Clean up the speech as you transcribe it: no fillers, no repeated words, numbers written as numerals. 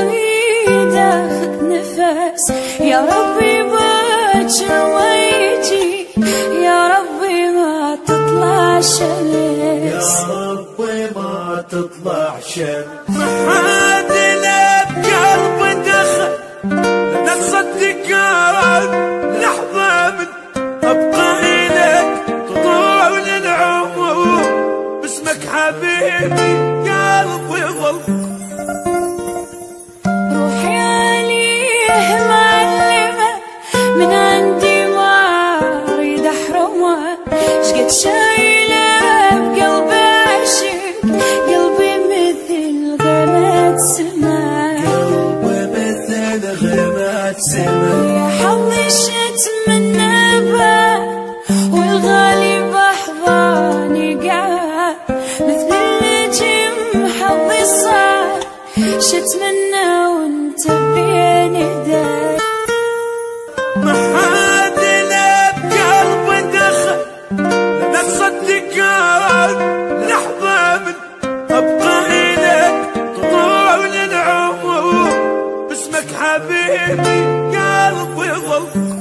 اريد اخذ نفس، يا ربي باكر ويجي، يا ربي ما تطلع شمس، يا ربي ما تطلع شمس. محادنا بقلب دخل نصدقك لحظة من ابقى إليك طول العمر، باسمك حبيبي قلبي ظل. روحي عليه معلمة من عندي ما اريد احرمها، شقد شايلة بقلبي عشق، قلبي مثل غيمة سما، قلبي مثل غيمة سما. يا حظي شتمنى به والغالي بأحضاني قاع، مثل النجم حظي صار شتمنى وانت بين يدي. محادنا بقلب دخل نصدقك لحظة من ابقى إليك طول العمر، باسمك حبيبي قلبي ظل.